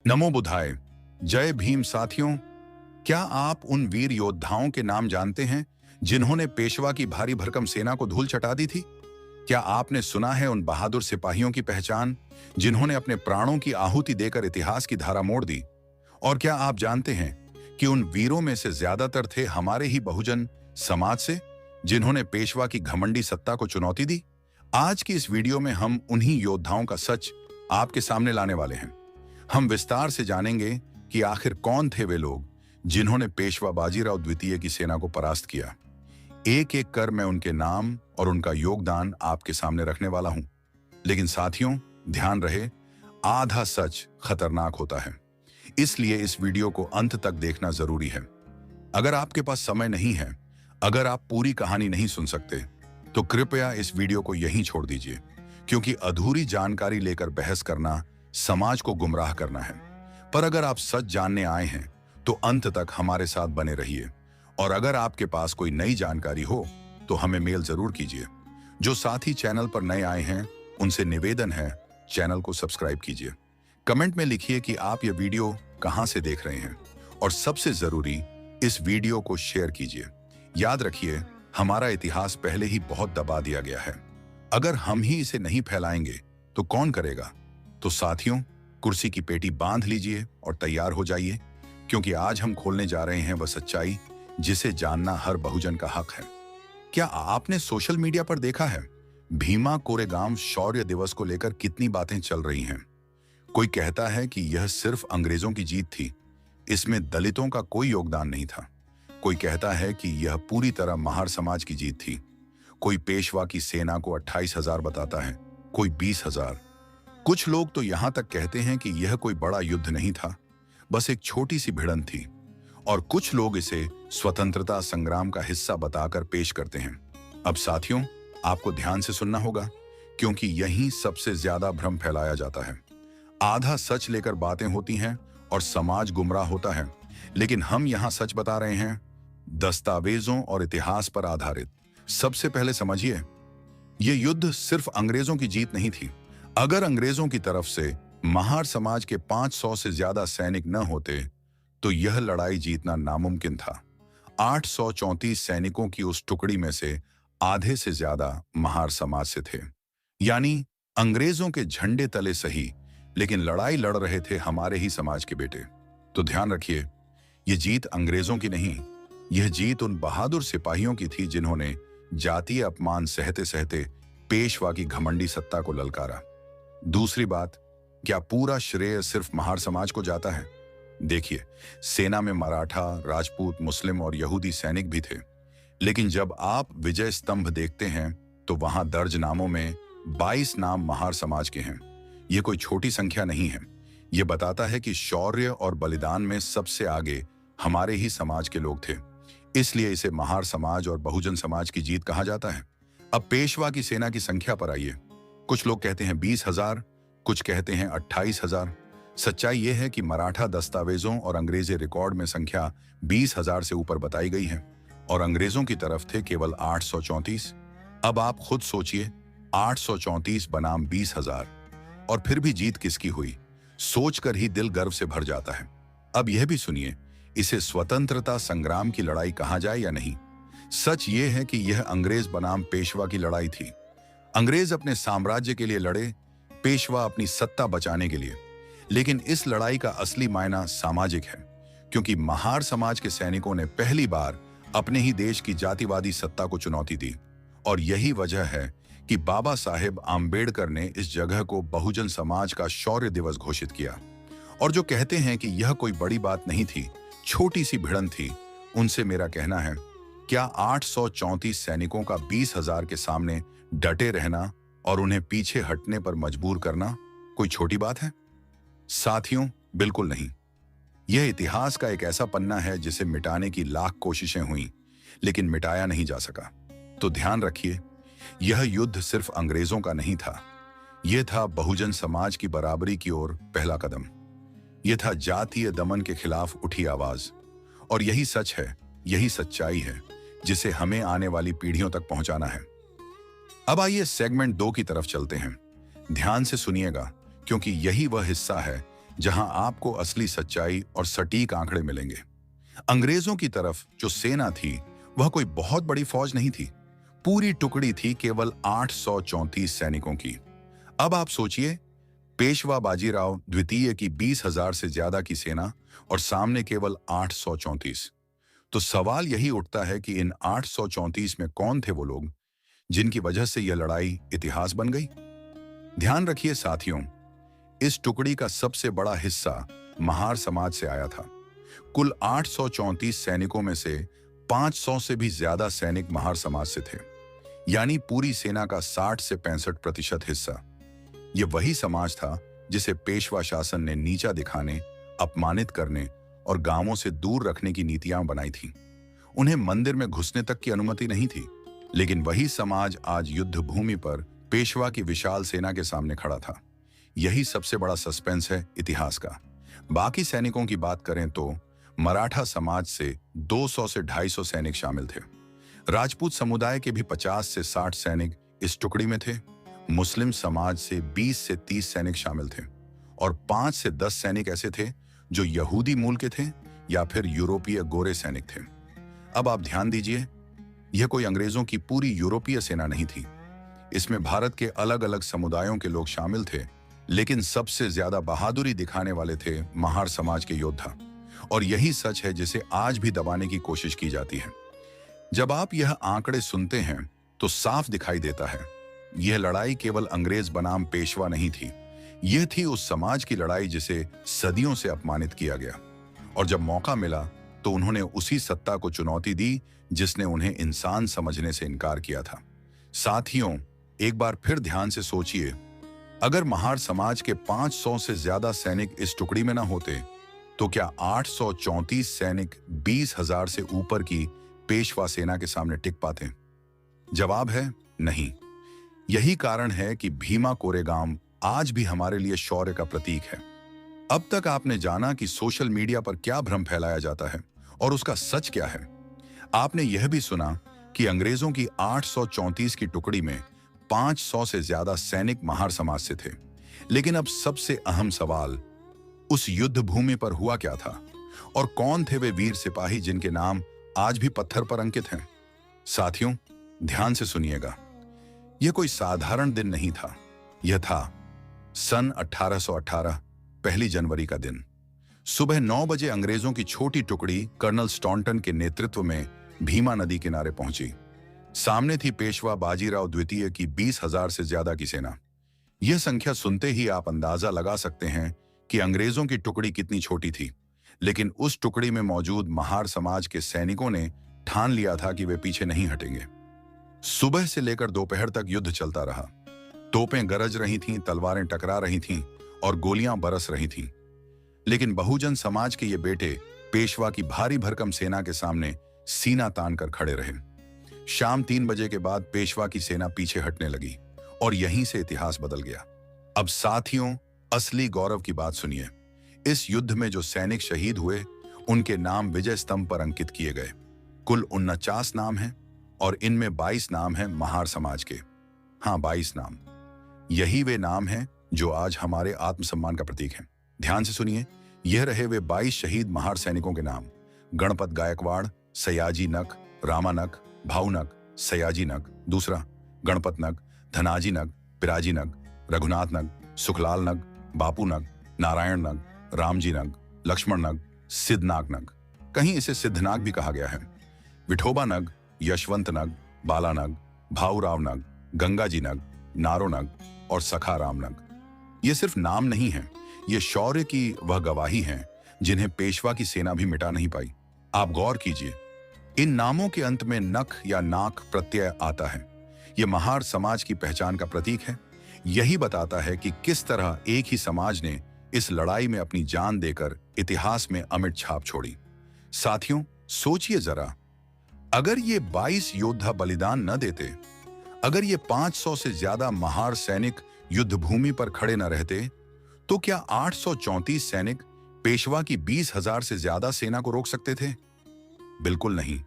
नमो बुधाय। जय भीम साथियों। क्या आप उन वीर योद्धाओं के नाम जानते हैं जिन्होंने पेशवा की भारी भरकम सेना को धूल चटा दी थी? क्या आपने सुना है उन बहादुर सिपाहियों की पहचान जिन्होंने अपने प्राणों की आहुति देकर इतिहास की धारा मोड़ दी? और क्या आप जानते हैं कि उन वीरों में से ज्यादातर थे हमारे ही बहुजन समाज से, जिन्होंने पेशवा की घमंडी सत्ता को चुनौती दी? आज की इस वीडियो में हम उन्हीं योद्धाओं का सच आपके सामने लाने वाले हैं। हम विस्तार से जानेंगे कि आखिर कौन थे वे लोग जिन्होंने पेशवा बाजीराव द्वितीय की सेना को परास्त किया। एक एक कर मैं उनके नाम और उनका योगदान आपके सामने रखने वाला हूं। लेकिन साथियों, ध्यान रहे, आधा सच खतरनाक होता है, इसलिए इस वीडियो को अंत तक देखना जरूरी है। अगर आपके पास समय नहीं है, अगर आप पूरी कहानी नहीं सुन सकते, तो कृपया इस वीडियो को यहीं छोड़ दीजिए, क्योंकि अधूरी जानकारी लेकर बहस करना समाज को गुमराह करना है। पर अगर आप सच जानने आए हैं तो अंत तक हमारे साथ बने रहिए। और अगर आपके पास कोई नई जानकारी हो तो हमें मेल जरूर कीजिए। जो साथी चैनल पर नए आए हैं उनसे निवेदन है, चैनल को सब्सक्राइब कीजिए। कमेंट में लिखिए कि आप ये वीडियो कहां से देख रहे हैं, और सबसे जरूरी, इस वीडियो को शेयर कीजिए। याद रखिए, हमारा इतिहास पहले ही बहुत दबा दिया गया है। अगर हम ही इसे नहीं फैलाएंगे तो कौन करेगा? तो साथियों, कुर्सी की पेटी बांध लीजिए और तैयार हो जाइए, क्योंकि आज हम खोलने जा रहे हैं वह सच्चाई जिसे जानना हर बहुजन का हक है। क्या आपने सोशल मीडिया पर देखा है भीमा कोरेगांव शौर्य दिवस को लेकर कितनी बातें चल रही हैं? कोई कहता है कि यह सिर्फ अंग्रेजों की जीत थी, इसमें दलितों का कोई योगदान नहीं था। कोई कहता है कि यह पूरी तरह महार समाज की जीत थी। कोई पेशवा की सेना को 28,000 बताता है, कोई 20,000। कुछ लोग तो यहां तक कहते हैं कि यह कोई बड़ा युद्ध नहीं था, बस एक छोटी सी भिड़ंत थी। और कुछ लोग इसे स्वतंत्रता संग्राम का हिस्सा बताकर पेश करते हैं। अब साथियों, आपको ध्यान से सुनना होगा, क्योंकि यहीं सबसे ज्यादा भ्रम फैलाया जाता है। आधा सच लेकर बातें होती हैं और समाज गुमराह होता है। लेकिन हम यहां सच बता रहे हैं, दस्तावेजों और इतिहास पर आधारित। सबसे पहले समझिए, यह युद्ध सिर्फ अंग्रेजों की जीत नहीं थी। अगर अंग्रेजों की तरफ से महार समाज के 500 से ज्यादा सैनिक न होते तो यह लड़ाई जीतना नामुमकिन था। 834 सैनिकों की उस टुकड़ी में से आधे से ज्यादा महार समाज से थे। यानी अंग्रेजों के झंडे तले सही, लेकिन लड़ाई लड़ रहे थे हमारे ही समाज के बेटे। तो ध्यान रखिए, यह जीत अंग्रेजों की नहीं, यह जीत उन बहादुर सिपाहियों की थी जिन्होंने जातीय अपमान सहते सहते पेशवा की घमंडी सत्ता को ललकारा। दूसरी बात, क्या पूरा श्रेय सिर्फ महार समाज को जाता है? देखिए, सेना में मराठा, राजपूत, मुस्लिम और यहूदी सैनिक भी थे। लेकिन जब आप विजय स्तंभ देखते हैं तो वहां दर्ज नामों में 22 नाम महार समाज के हैं। यह कोई छोटी संख्या नहीं है। यह बताता है कि शौर्य और बलिदान में सबसे आगे हमारे ही समाज के लोग थे। इसलिए इसे महार समाज और बहुजन समाज की जीत कहा जाता है। अब पेशवा की सेना की संख्या पर आइए। कुछ लोग कहते हैं 20,000, कुछ कहते हैं 28,000। सच्चाई यह है कि मराठा दस्तावेजों और अंग्रेजी रिकॉर्ड में संख्या 20,000 से ऊपर बताई गई है, और अंग्रेजों की तरफ थे केवल 834। अब आप खुद सोचिए, 834 बनाम 20,000, और फिर भी जीत किसकी हुई? सोचकर ही दिल गर्व से भर जाता है। अब यह भी सुनिए, इसे स्वतंत्रता संग्राम की लड़ाई कहा जाए या नहीं, सच यह है कि यह अंग्रेज बनाम पेशवा की लड़ाई थी। अंग्रेज अपने साम्राज्य के लिए लड़े, पेशवा अपनी सत्ता बचाने के लिए। लेकिन इस लड़ाई का असली मायना सामाजिक है, क्योंकि महार समाज के सैनिकों ने पहली बार अपने ही देश की जातिवादी सत्ता को चुनौती दी। और यही वजह है कि बाबा साहेब आम्बेडकर ने इस जगह को बहुजन समाज का शौर्य दिवस घोषित किया। और जो कहते हैं कि यह कोई बड़ी बात नहीं थी, छोटी सी भिड़ंत थी, उनसे मेरा कहना है, क्या 834 सैनिकों का 20,000 के सामने डटे रहना और उन्हें पीछे हटने पर मजबूर करना कोई छोटी बात है? साथियों, बिल्कुल नहीं। यह इतिहास का एक ऐसा पन्ना है जिसे मिटाने की लाख कोशिशें हुई, लेकिन मिटाया नहीं जा सका। तो ध्यान रखिए, यह युद्ध सिर्फ अंग्रेजों का नहीं था, यह था बहुजन समाज की बराबरी की ओर पहला कदम। यह था जातीय दमन के खिलाफ उठी आवाज। और यही सच है, यही सच्चाई है जिसे हमें आने वाली पीढ़ियों तक पहुंचाना है। अब आइए सेगमेंट 2 की तरफ चलते हैं। ध्यान से सुनिएगा, क्योंकि यही वह हिस्सा है जहां आपको असली सच्चाई और सटीक आंकड़े मिलेंगे। अंग्रेजों की तरफ जो सेना थी वह कोई बहुत बड़ी फौज नहीं थी। पूरी टुकड़ी थी केवल 834 सैनिकों की। अब आप सोचिए, पेशवा बाजीराव द्वितीय की 20,000 से ज्यादा की सेना और सामने केवल 834। तो सवाल यही उठता है कि इन 834 में कौन थे वो लोग जिनकी वजह से यह लड़ाई इतिहास बन गई। ध्यान रखिए साथियों, इस टुकड़ी का सबसे बड़ा हिस्सा महार समाज से आया था। कुल 834 सैनिकों में से 500 से भी ज्यादा सैनिक महार समाज से थे, यानी पूरी सेना का 60 से 65% हिस्सा। यह वही समाज था जिसे पेशवा शासन ने नीचा दिखाने, अपमानित करने और गांवों से दूर रखने की नीतियां बनाई थीं। उन्हें मंदिर में घुसने तक की अनुमति नहीं थी, लेकिन वही समाज आज युद्ध भूमि पर पेशवा की विशाल सेना के सामने खड़ा था। यही सबसे बड़ा सस्पेंस है इतिहास का। बाकी सैनिकों की बात करें तो मराठा समाज से 200 से 250 सैनिक शामिल थे। राजपूत समुदाय के भी 50 से 60 सैनिक इस टुकड़ी में थे। मुस्लिम समाज से 20 से 30 सैनिक शामिल थे और 5 से 10 सैनिक ऐसे थे जो यहूदी मूल के थे या फिर यूरोपीय गोरे सैनिक थे। अब आप ध्यान दीजिए, यह कोई अंग्रेजों की पूरी यूरोपीय सेना नहीं थी। इसमें भारत के अलग अलग समुदायों के लोग शामिल थे, लेकिन सबसे ज्यादा बहादुरी दिखाने वाले थे महार समाज के योद्धा। और यही सच है जिसे आज भी दबाने की कोशिश की जाती है। जब आप यह आंकड़े सुनते हैं तो साफ दिखाई देता है, यह लड़ाई केवल अंग्रेज बनाम पेशवा नहीं थी। यह थी उस समाज की लड़ाई जिसे सदियों से अपमानित किया गया, और जब मौका मिला तो उन्होंने उसी सत्ता को चुनौती दी जिसने उन्हें इंसान समझने से इनकार किया था। साथियों, एक बार फिर ध्यान से सोचिए, अगर महार समाज के 500 से ज्यादा सैनिक इस टुकड़ी में ना होते तो क्या 834 सैनिक 20,000 से ऊपर की पेशवा सेना के सामने टिक पाते? जवाब है नहीं। यही कारण है कि भीमा कोरेगाम आज भी हमारे लिए शौर्य का प्रतीक है। अब तक आपने जाना कि सोशल मीडिया पर क्या भ्रम फैलाया जाता है और उसका सच क्या है। आपने यह भी सुना कि अंग्रेजों की 834 की टुकड़ी में 500 से ज्यादा सैनिक महार समाज से थे। लेकिन अब सबसे अहम सवाल, उस युद्ध भूमि पर हुआ क्या था और कौन थे वे वीर सिपाही जिनके नाम आज भी पत्थर पर अंकित हैं? साथियों, ध्यान से सुनिएगा, यह कोई साधारण दिन नहीं था। यह था सन 1818, 1 जनवरी का दिन। सुबह 9 बजे अंग्रेजों की छोटी टुकड़ी कर्नल स्टॉन्टन के नेतृत्व में भीमा नदी किनारे पहुंची। सामने थी पेशवा बाजीराव द्वितीय की 20,000 से ज्यादा की सेना। यह संख्या सुनते ही आप अंदाजा लगा सकते हैं कि अंग्रेजों की टुकड़ी कितनी छोटी थी। लेकिन उस टुकड़ी में मौजूद महार समाज के सैनिकों ने ठान लिया था कि वे पीछे नहीं हटेंगे। सुबह से लेकर दोपहर तक युद्ध चलता रहा। तोपें गरज रही थीं, तलवारें टकरा रही थीं और गोलियां बरस रही थीं। लेकिन बहुजन समाज के ये बेटे पेशवा की भारी भरकम सेना के सामने सीना तान कर खड़े रहे। शाम 3 बजे के बाद पेशवा की सेना पीछे हटने लगी और यहीं से इतिहास बदल गया। अब साथियों, असली गौरव की बात सुनिए। इस युद्ध में जो सैनिक शहीद हुए उनके नाम विजय स्तंभ पर अंकित किए गए। कुल 49 नाम हैं और इनमें 22 नाम हैं महार समाज के। हाँ, 22 नाम। यही वे नाम हैं जो आज हमारे आत्मसम्मान का प्रतीक हैं। ध्यान से सुनिए, यह रहे वे 22 शहीद महार सैनिकों के नाम। गणपत गायकवाड़, सयाजी नक, रामा नक, भाऊ नक, सयाजी नक। दूसरा, गणपत नक, धनाजी नक, पिराजी नक, रघुनाथ नक, सुखलाल नक, बापू नक, नारायण नक, रामजी नक, लक्ष्मण नक, सिद्धनाग नक। कहीं इसे सिद्धनाग भी कहा गया है। विठोबा नग, यशवंत नग, बाला नग, भाऊराव नग, गंगाजी नग, नारो नग और सखा राम नग। ये सिर्फ नाम नहीं है, ये शौर्य की वह गवाही है जिन्हें पेशवा की सेना भी मिटा नहीं पाई। आप गौर कीजिए, इन नामों के अंत में नख या नाक प्रत्यय आता है। यह महार समाज की पहचान का प्रतीक है। यही बताता है कि किस तरह एक ही समाज ने इस लड़ाई में अपनी जान देकर इतिहास में अमिट छाप छोड़ी। साथियों, सोचिए जरा, अगर ये 22 योद्धा बलिदान न देते, अगर ये 500 से ज्यादा महार सैनिक युद्ध भूमि पर खड़े न रहते, तो क्या 834 सैनिक पेशवा की 20,000 से ज्यादा सेना को रोक सकते थे? बिल्कुल नहीं।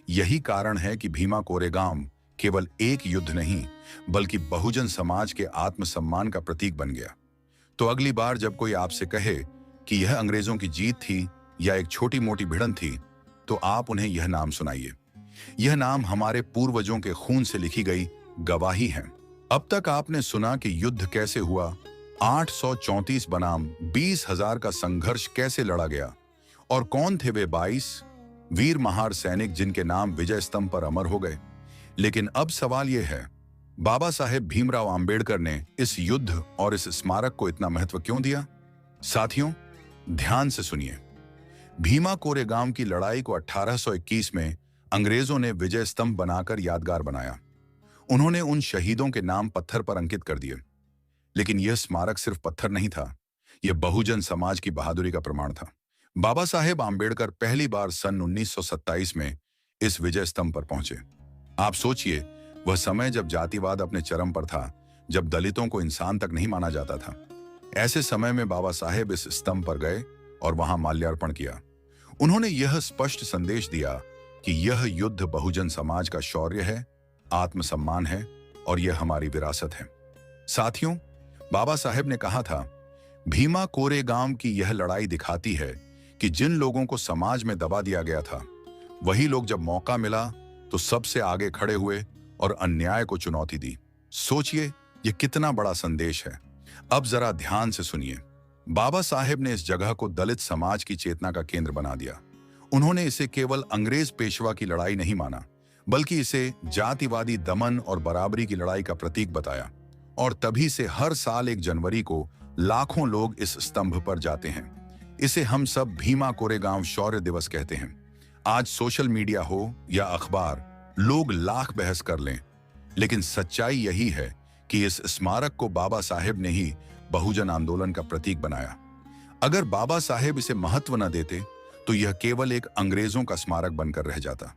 यही कारण है कि भीमा कोरेगाम केवल एक युद्ध नहीं, बल्कि बहुजन समाज के आत्मसम्मान का प्रतीक बन गया। तो अगली बार जब कोई आपसे कहे कि यह अंग्रेजों की जीत थी या एक छोटी मोटी भिड़ंत थी, तो आप उन्हें यह नाम सुनाइए। यह नाम हमारे पूर्वजों के खून से लिखी गई गवाही है। अब तक आपने सुना कि युद्ध कैसे हुआ, 834 बनाम 20,000 का संघर्ष कैसे लड़ा गया, और कौन थे वे 22 वीर महार सैनिक जिनके नाम विजय स्तंभ पर अमर हो गए। लेकिन अब सवाल यह है, बाबा साहेब भीमराव आंबेडकर ने इस युद्ध और इस स्मारक को इतना महत्व क्यों दिया? साथियों, ध्यान से सुनिए। भीमा कोरेगांव की लड़ाई को 1821 में अंग्रेजों ने विजय स्तंभ बनाकर यादगार बनाया। उन्होंने उन शहीदों के नाम पत्थर पर अंकित कर दिए। लेकिन यह स्मारक सिर्फ पत्थर नहीं था, यह बहुजन समाज की बहादुरी का प्रमाण था। बाबा साहेब आंबेडकर पहली बार सन 1927 में इस विजय स्तंभ पर पहुंचे। आप सोचिए, वह समय जब जातिवाद अपने चरम पर था, जब दलितों को इंसान तक नहीं माना जाता था। ऐसे समय में बाबा साहेब इस स्तंभ पर गए और वहां माल्यार्पण किया। उन्होंने यह स्पष्ट संदेश दिया कि यह युद्ध बहुजन समाज का शौर्य है, आत्मसम्मान है और यह हमारी विरासत है। साथियों, बाबा साहेब ने कहा था, भीमा कोरेगांव की यह लड़ाई दिखाती है कि जिन लोगों को समाज में दबा दिया गया था, वही लोग जब मौका मिला तो सबसे आगे खड़े हुए और अन्याय को चुनौती दी। सोचिए, यह कितना बड़ा संदेश है। अब जरा ध्यान से सुनिए। बाबा साहेब ने इस जगह को दलित समाज की चेतना का केंद्र बना दिया। उन्होंने इसे केवल अंग्रेज पेशवा की लड़ाई नहीं माना, बल्कि इसे जातिवादी दमन और बराबरी की लड़ाई का प्रतीक बताया। और तभी से हर साल 1 जनवरी को लाखों लोग इस स्तंभ पर जाते हैं। इसे हम सब भीमा कोरेगांव शौर्य दिवस कहते हैं। आज सोशल मीडिया हो या अखबार, लोग लाख बहस कर लें, लेकिन सच्चाई यही है कि इस स्मारक को बाबा साहेब ने ही बहुजन आंदोलन का प्रतीक बनाया। अगर बाबा साहेब इसे महत्व न देते तो यह केवल एक अंग्रेजों का स्मारक बनकर रह जाता।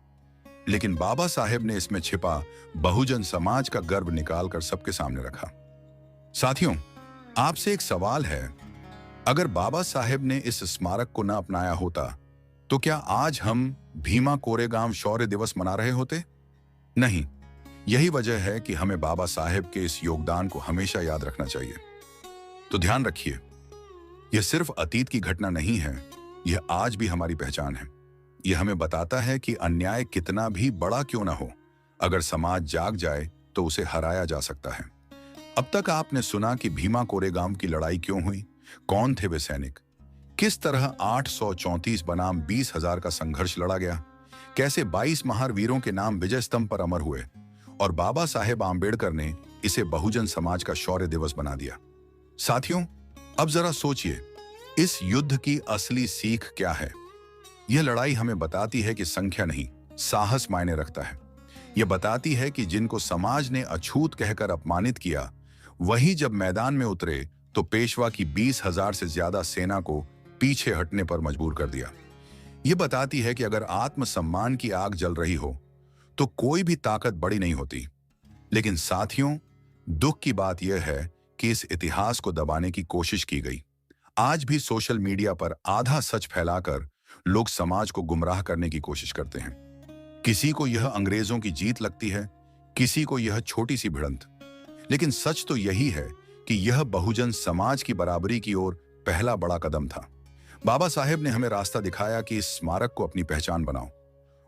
लेकिन बाबा साहेब ने इसमें छिपा बहुजन समाज का गर्व निकालकर सबके सामने रखा। साथियों, आपसे एक सवाल है, अगर बाबा साहेब ने इस स्मारक को न अपनाया होता तो क्या आज हम भीमा कोरेगांव शौर्य दिवस मना रहे होते? नहीं। यही वजह है कि हमें बाबा साहेब के इस योगदान को हमेशा याद रखना चाहिए। तो ध्यान रखिए, यह सिर्फ अतीत की घटना नहीं है, यह आज भी हमारी पहचान है। यह हमें बताता है कि अन्याय कितना भी बड़ा क्यों ना हो, अगर समाज जाग जाए तो उसे हराया जा सकता है। अब तक आपने सुना कि भीमा कोरेगांव की लड़ाई क्यों हुई, कौन थे वे सैनिक, किस तरह 834 बनाम 20,000 का संघर्ष लड़ा गया, कैसे 22 महार वीरों के नाम विजय स्तंभ पर अमर हुए, और बाबा साहेब आंबेडकर ने इसे बहुजन समाज का शौर्य दिवस बना दिया। साथियों, अब जरा सोचिए, इस युद्ध की असली सीख क्या है? यह लड़ाई हमें बताती है कि संख्या नहीं, साहस मायने रखता है। यह बताती है कि जिनको समाज ने अछूत कहकर अपमानित किया, वही जब मैदान में उतरे तो पेशवा की 20,000 से ज्यादा सेना को पीछे हटने पर मजबूर कर दिया। यह बताती है कि अगर आत्मसम्मान की आग जल रही हो तो कोई भी ताकत बड़ी नहीं होती। लेकिन साथियों, दुख की बात यह है कि इस इतिहास को दबाने की कोशिश की गई। आज भी सोशल मीडिया पर आधा सच फैलाकर लोग समाज को गुमराह करने की कोशिश करते हैं। किसी को यह अंग्रेजों की जीत लगती है, किसी को यह छोटी सी भिड़ंत। लेकिन सच तो यही है कि यह बहुजन समाज की बराबरी की ओर पहला बड़ा कदम था। बाबा साहेब ने हमें रास्ता दिखाया कि इस स्मारक को अपनी पहचान बनाओ।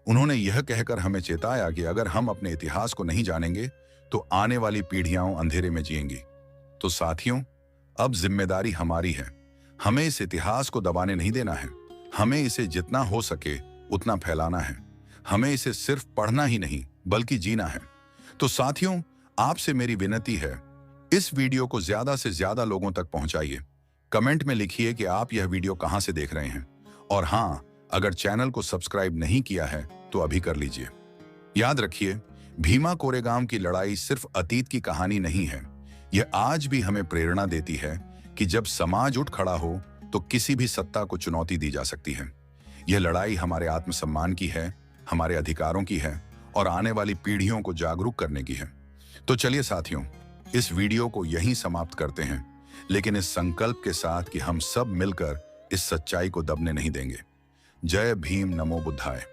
उन्होंने यह कहकर हमें चेताया कि अगर हम अपने इतिहास को नहीं जानेंगे तो आने वाली पीढ़ियां अंधेरे में जिएंगी। तो साथियों, अब जिम्मेदारी हमारी है। हमें इस इतिहास को दबाने नहीं देना है, हमें इसे जितना हो सके उतना फैलाना है। हमें इसे सिर्फ पढ़ना ही नहीं बल्कि जीना है। तो साथियों, आपसे मेरी विनती है, इस वीडियो को ज्यादा से ज्यादा लोगों तक पहुंचाइए। कमेंट में लिखिए कि आप यह वीडियो कहां से देख रहे हैं, और हां, अगर चैनल को सब्सक्राइब नहीं किया है तो अभी कर लीजिए। याद रखिए, भीमा कोरेगांव की लड़ाई सिर्फ अतीत की कहानी नहीं है, यह आज भी हमें प्रेरणा देती है कि जब समाज उठ खड़ा हो तो किसी भी सत्ता को चुनौती दी जा सकती है। यह लड़ाई हमारे आत्मसम्मान की है, हमारे अधिकारों की है और आने वाली पीढ़ियों को जागरूक करने की है। तो चलिए साथियों, इस वीडियो को यहीं समाप्त करते हैं, लेकिन इस संकल्प के साथ कि हम सब मिलकर इस सच्चाई को दबने नहीं देंगे। जय भीम, नमो बुद्धाय।